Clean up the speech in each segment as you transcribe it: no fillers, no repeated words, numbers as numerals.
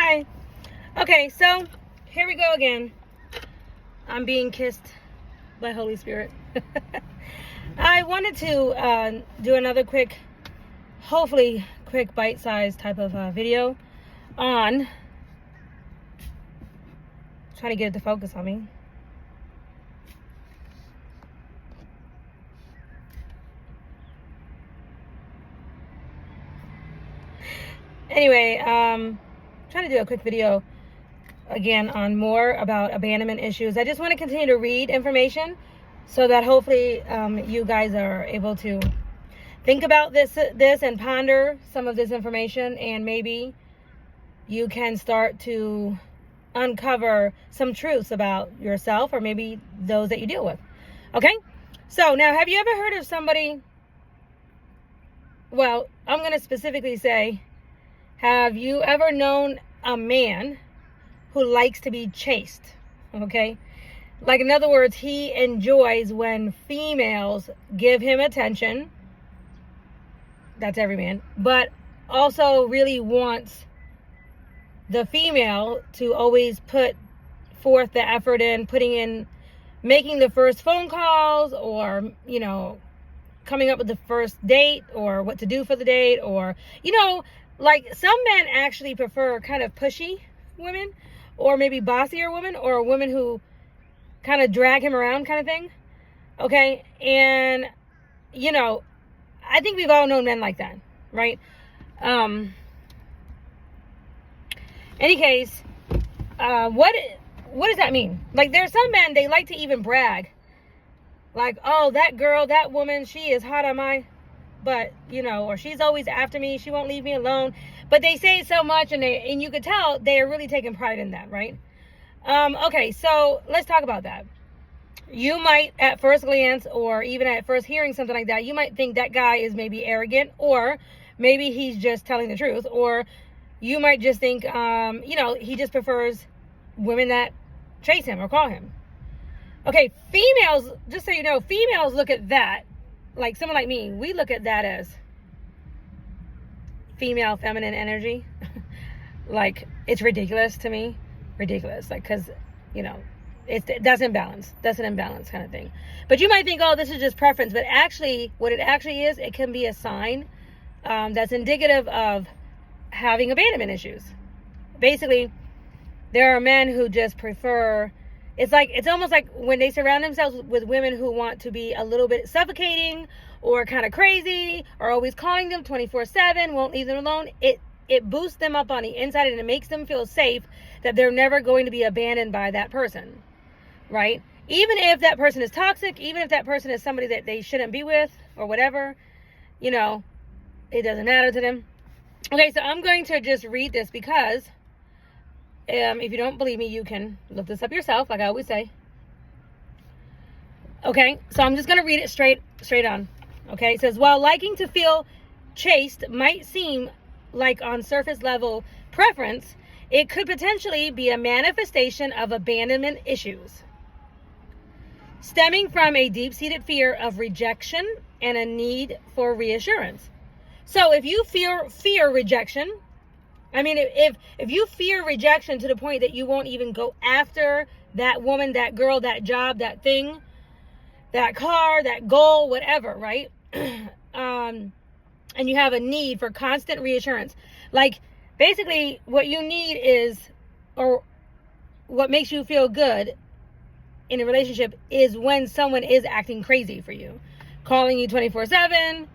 Hi. Okay, so here we go again. I'm being kissed by Holy Spirit. I wanted to do another quick, hopefully quick bite-sized type of video on trying to get it to focus on me. Anyway, trying to do a quick video again on more about abandonment issues. I just want to continue to read information so that hopefully you guys are able to think about this and ponder some of this information, and maybe you can start to uncover some truths about yourself or maybe those that you deal with. Okay? So now, have you ever heard of somebody, well, I'm going to specifically say, have you ever known a man who likes to be chased? Okay? Like, in other words, he enjoys when females give him attention. That's every man. But also really wants the female to always put forth the effort in making the first phone calls, or, coming up with the first date, or what to do for the date, or, like, some men actually prefer kind of pushy women, or maybe bossier women, or women who kind of drag him around kind of thing. Okay? And, I think we've all known men like that, right? Any case, what does that mean? Like, there's some men, they like to even brag. Like, oh, that girl, that woman, she is hot on my butt, or she's always after me, she won't leave me alone. But they say it so much, and you could tell they are really taking pride in that, right? Okay, so let's talk about that. You might, at first glance, or even at first hearing something like that, you might think that guy is maybe arrogant, or maybe he's just telling the truth, or you might just think, he just prefers women that chase him or call him. Okay, females, just so you know, females look at that, like someone like me, we look at that as female feminine energy. Like, it's ridiculous to me. Ridiculous. Like, because, that's imbalance. That's an imbalance kind of thing. But you might think, oh, this is just preference. But actually, what it actually is, it can be a sign that's indicative of having abandonment issues. Basically, there are men who just prefer, it's almost like when they surround themselves with women who want to be a little bit suffocating or kind of crazy, or always calling them 24/7, won't leave them alone. It boosts them up on the inside, and it makes them feel safe that they're never going to be abandoned by that person, right? Even if that person is toxic, even if that person is somebody that they shouldn't be with or whatever, it doesn't matter to them. Okay, so I'm going to just read this because if you don't believe me, you can look this up yourself, like I always say. Okay, so I'm just going to read it straight on. Okay, it says, while liking to feel chased might seem like on surface level preference, it could potentially be a manifestation of abandonment issues, stemming from a deep-seated fear of rejection and a need for reassurance. So if you fear rejection, if you fear rejection to the point that you won't even go after that woman, that girl, that job, that thing, that car, that goal, whatever, right? And you have a need for constant reassurance. Like, basically, what you need is, or what makes you feel good in a relationship, is when someone is acting crazy for you, calling you 24/7,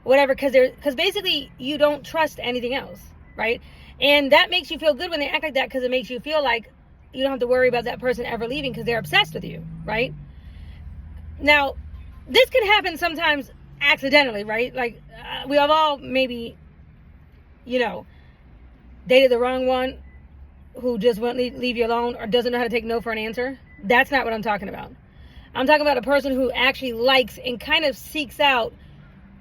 whatever, because basically you don't trust anything else, right? And that makes you feel good when they act like that, because it makes you feel like you don't have to worry about that person ever leaving because they're obsessed with you, right? Now, this can happen sometimes accidentally, right? Like, we have all maybe, dated the wrong one who just won't leave you alone, or doesn't know how to take no for an answer. That's not what I'm talking about. I'm talking about a person who actually likes and kind of seeks out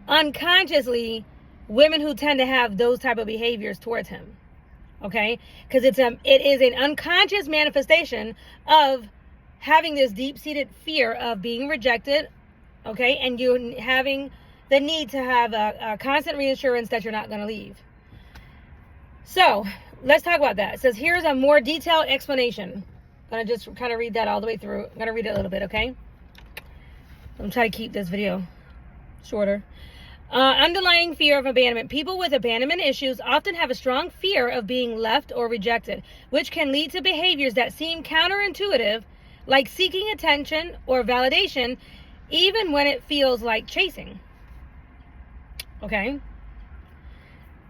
unconsciously women who tend to have those type of behaviors towards him. Okay? Because it is an unconscious manifestation of having this deep-seated fear of being rejected, okay, and you having the need to have a constant reassurance that you're not going to leave. So let's talk about that. It says, here's a more detailed explanation. I'm going to just kind of read that all the way through. I'm going to read it a little bit, okay? I'm trying to keep this video shorter. Underlying fear of abandonment. People with abandonment issues often have a strong fear of being left or rejected, which can lead to behaviors that seem counterintuitive, like seeking attention or validation, even when it feels like chasing. Okay?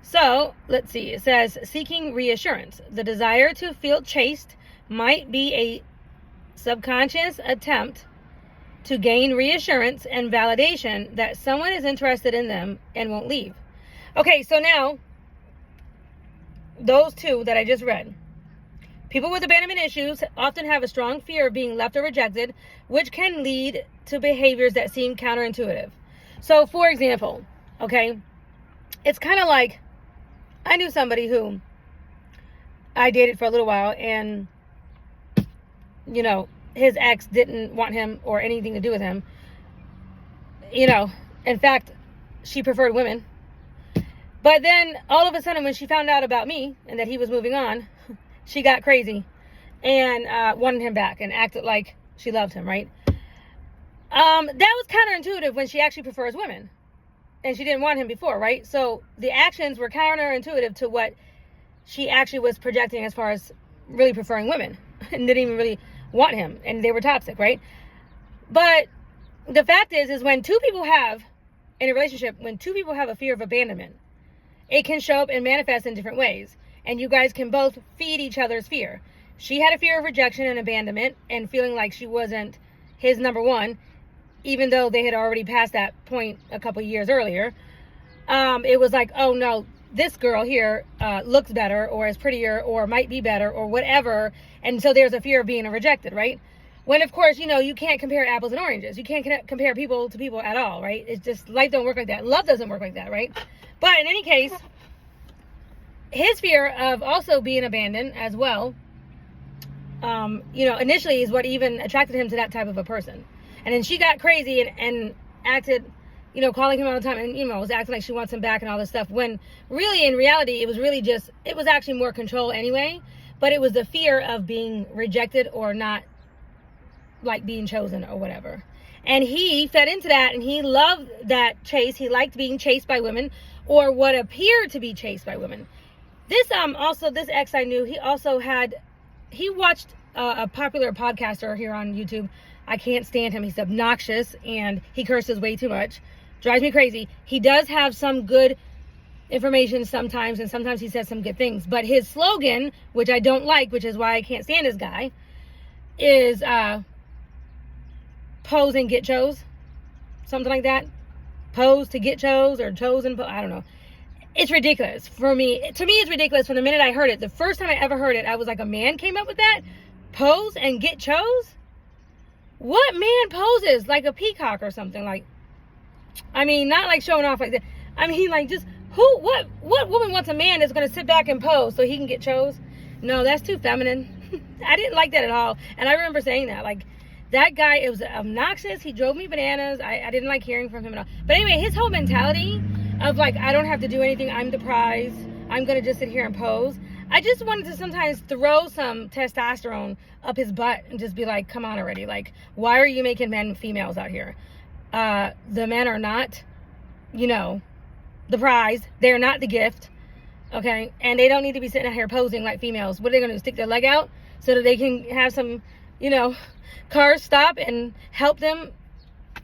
So, let's see. It says, seeking reassurance. The desire to feel chased might be a subconscious attempt to gain reassurance and validation that someone is interested in them and won't leave. Okay, so now, those two that I just read. People with abandonment issues often have a strong fear of being left or rejected, which can lead to behaviors that seem counterintuitive. So, for example, okay, it's kind of like, I knew somebody who I dated for a little while, and, you know, his ex didn't want him or anything to do with him. You know, in fact, she preferred women. But then all of a sudden when she found out about me and that he was moving on, she got crazy and wanted him back and acted like she loved him, right? That was counterintuitive when she actually prefers women. And she didn't want him before, right? So the actions were counterintuitive to what she actually was projecting as far as really preferring women and didn't even really want him, and they were toxic, right? But the fact is when two people have, in a relationship, when two people have a fear of abandonment, it can show up and manifest in different ways, and you guys can both feed each other's fear. She had a fear of rejection and abandonment and feeling like she wasn't his number one, even though they had already passed that point a couple years earlier. It was like, oh no, this girl here looks better or is prettier or might be better or whatever. And so there's a fear of being rejected, right? When, of course, you know, you can't compare apples and oranges. You can't compare people to people at all, right? It's just, life don't work like that. Love doesn't work like that, right? But in any case, his fear of also being abandoned as well, you know, initially is what even attracted him to that type of a person. And then she got crazy and acted, you know, calling him all the time and, you know, was acting like she wants him back and all this stuff. When really, in reality, it was really just, it was actually more control anyway. But it was the fear of being rejected or not, like, being chosen or whatever. And he fed into that, and he loved that chase. He liked being chased by women, or what appeared to be chased by women. This this ex I knew, he watched a popular podcaster here on YouTube. I can't stand him. He's obnoxious, and he curses way too much. Drives me crazy. He does have some good information sometimes, and sometimes he says some good things. But his slogan, which I don't like, which is why I can't stand this guy, is pose and get chose. Something like that. Pose to get chose, or chosen. I don't know. It's ridiculous for me. To me, it's ridiculous from the minute I heard it. The first time I ever heard it, I was like, a man came up with that? Pose and get chose? What man poses like a peacock or something? Like, I mean, not like showing off like that. I mean, like, just what woman wants a man that's going to sit back and pose so he can get chose? No, that's too feminine. I didn't like that at all. And I remember saying that, like, that guy, it was obnoxious. He drove me bananas. I didn't like hearing from him at all. But anyway, his whole mentality of, like, I don't have to do anything. I'm the prize. I'm going to just sit here and pose. I just wanted to sometimes throw some testosterone up his butt and just be like, come on already. Like, why are you making men and females out here? The men are not, you know, the prize. They're not the gift. Okay? And they don't need to be sitting out here posing like females. What are they going to do? Stick their leg out so that they can have some, you know, cars stop and help them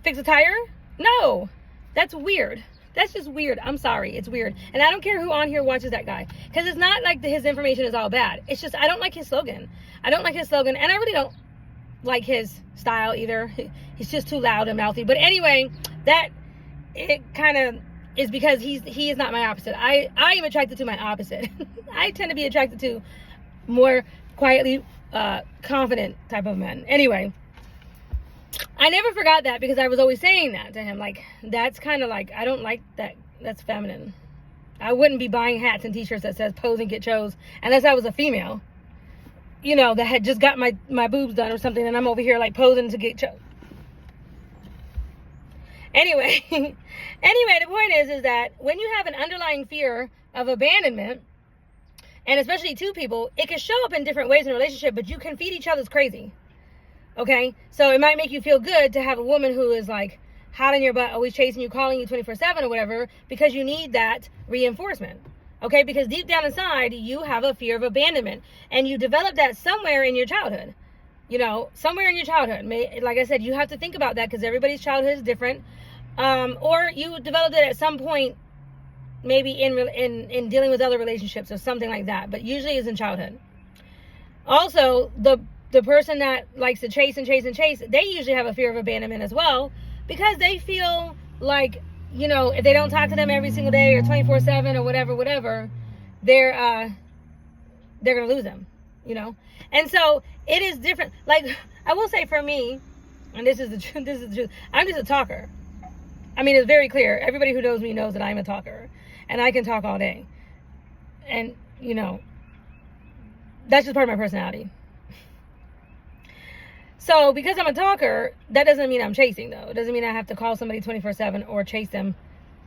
fix a tire? No. That's weird. That's just weird. I'm sorry. It's weird. And I don't care who on here watches that guy. Because it's not like his information is all bad. It's just, I don't like his slogan. I don't like his slogan. And I really don't like his style either. He's just too loud and mouthy. But anyway, it kind of is because he is not my opposite. I am attracted to my opposite. I tend to be attracted to more quietly confident type of men. Anyway, I never forgot that because I was always saying that to him. Like, that's kind of like, I don't like that. That's feminine. I wouldn't be buying hats and t-shirts that says pose and get chose unless I was a female, you know, that had just got my boobs done or something, and I'm over here like posing to get chose. Anyway, the point is that when you have an underlying fear of abandonment, and especially two people, it can show up in different ways in a relationship, but you can feed each other's crazy. Okay? So it might make you feel good to have a woman who is like hot in your butt, always chasing you, calling you 24/7 or whatever, because you need that reinforcement. Okay? Because deep down inside, you have a fear of abandonment, and you develop that somewhere in your childhood. You know, somewhere in your childhood. Like I said, you have to think about that because everybody's childhood is different. Or you developed it at some point, maybe in dealing with other relationships or something like that. But usually it's in childhood. Also, the person that likes to chase and chase and chase, they usually have a fear of abandonment as well, because they feel like, you know, if they don't talk to them every single day or 24/7 or whatever, they're going to lose them, you know? And so it is different. Like, I will say for me, and this is the truth, I'm just a talker. I mean, it's very clear. Everybody who knows me knows that I'm a talker, and I can talk all day. And, you know, that's just part of my personality. So because I'm a talker, that doesn't mean I'm chasing, though. It doesn't mean I have to call somebody 24/7 or chase them.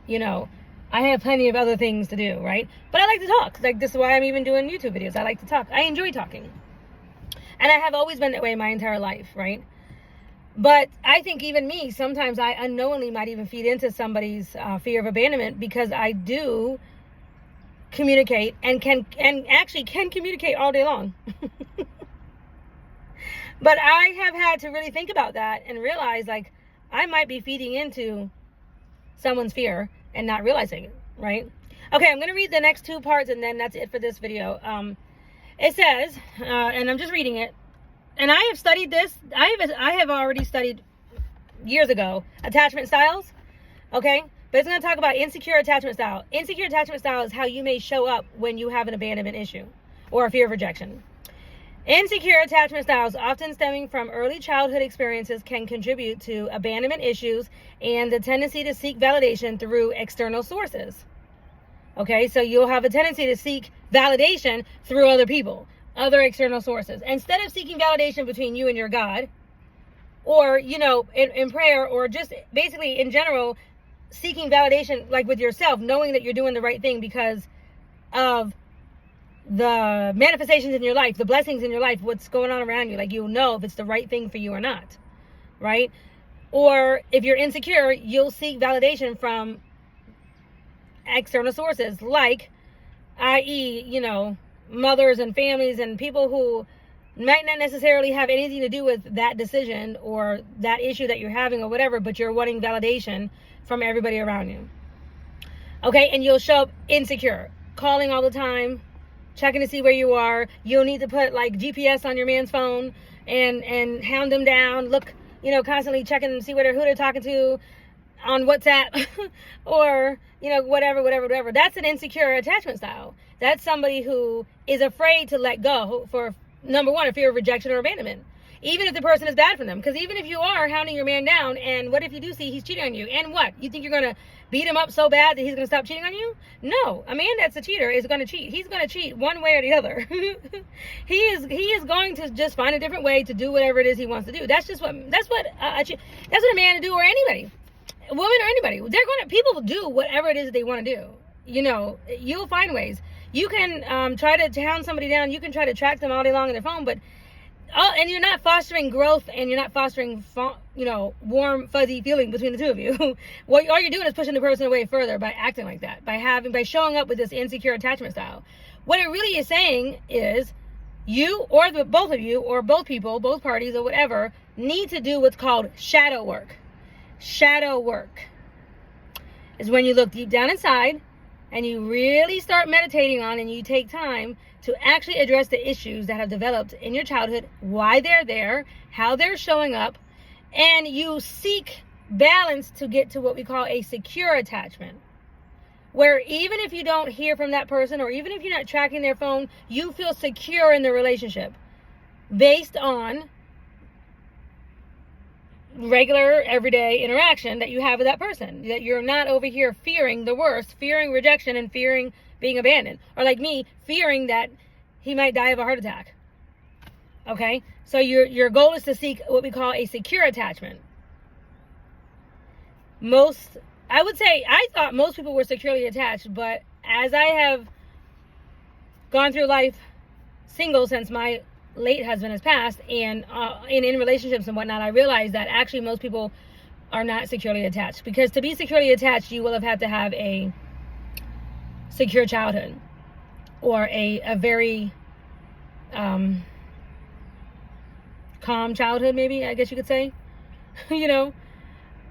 You know, I have plenty of other things to do, right? But I like to talk. Like, this is why I'm even doing YouTube videos. I like to talk. I enjoy talking. And I have always been that way my entire life, right? But I think even me, sometimes I unknowingly might even feed into somebody's fear of abandonment, because I do communicate and actually can communicate all day long. But I have had to really think about that and realize, like, I might be feeding into someone's fear and not realizing it, right? Okay, I'm going to read the next two parts, and then that's it for this video. It says, and I'm just reading it, and I have studied this. I have already studied years ago attachment styles, okay? But it's going to talk about insecure attachment style. Insecure attachment style is how you may show up when you have an abandonment issue or a fear of rejection. Insecure attachment styles, often stemming from early childhood experiences, can contribute to abandonment issues and the tendency to seek validation through external sources. Okay, so you'll have a tendency to seek validation through other people, other external sources, instead of seeking validation between you and your God, or, you know, in prayer, or just basically in general, seeking validation like with yourself, knowing that you're doing the right thing because of the manifestations in your life, the blessings in your life, what's going on around you. Like, you'll know if it's the right thing for you or not, right? Or if you're insecure, you'll seek validation from external sources, like, i.e., you know, mothers and families and people who might not necessarily have anything to do with that decision or that issue that you're having or whatever, but you're wanting validation from everybody around you. Okay, and you'll show up insecure, calling all the time, checking to see where you are. You'll need to put like GPS on your man's phone and hound them down. Look, you know, constantly checking and see who they're talking to on WhatsApp or, you know, whatever. That's an insecure attachment style. That's somebody who is afraid to let go for, number one, a fear of rejection or abandonment, even if the person is bad for them. Because even if you are hounding your man down, and what if you do see he's cheating on you, and what, you think you're going to beat him up so bad that he's going to stop cheating on you? No, a man that's a cheater is going to cheat. He's going to cheat one way or the other. he is going to just find a different way to do whatever it is he wants to do. That's what a man to do, or anybody, woman or anybody. People will do whatever it is that they want to do. You know, you'll find ways. You can try to hound somebody down. You can try to track them all day long on their phone, but and you're not fostering growth, and you're not fostering, you know, warm, fuzzy feeling between the two of you. All you're doing is pushing the person away further by acting like that, by showing up with this insecure attachment style. What it really is saying is, you or both of you, or both people, both parties, or whatever, need to do what's called shadow work. Shadow work is when you look deep down inside and you really start meditating on, and you take time to actually address the issues that have developed in your childhood, why they're there, how they're showing up, and you seek balance to get to what we call a secure attachment, where even if you don't hear from that person, or even if you're not tracking their phone, you feel secure in the relationship based on regular everyday interaction that you have with that person, that you're not over here fearing the worst, fearing rejection and fearing being abandoned, or like me, fearing that he might die of a heart attack. Okay, so your goal is to seek what we call a secure attachment. I thought most people were securely attached, but as I have gone through life single since my late husband has passed, and in relationships and whatnot, I realized that actually most people are not securely attached, because to be securely attached, you will have had to have a secure childhood, or a very calm childhood, maybe, I guess you could say. You know,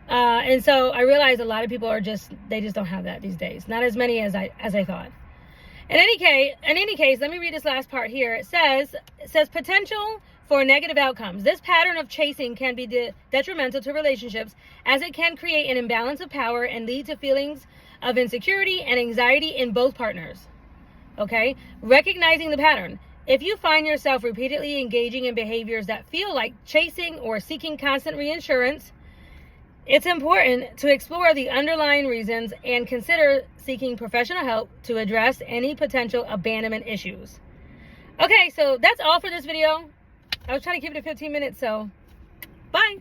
and so I realized a lot of people they just don't have that these days. Not as many as I thought. In any case, let me read this last part here. It says potential for negative outcomes. This pattern of chasing can be detrimental to relationships, as it can create an imbalance of power and lead to feelings of insecurity and anxiety in both partners. Okay? Recognizing the pattern. If you find yourself repeatedly engaging in behaviors that feel like chasing or seeking constant reassurance, it's important to explore the underlying reasons and consider seeking professional help to address any potential abandonment issues. Okay, so that's all for this video. I was trying to keep it to 15 minutes, so bye.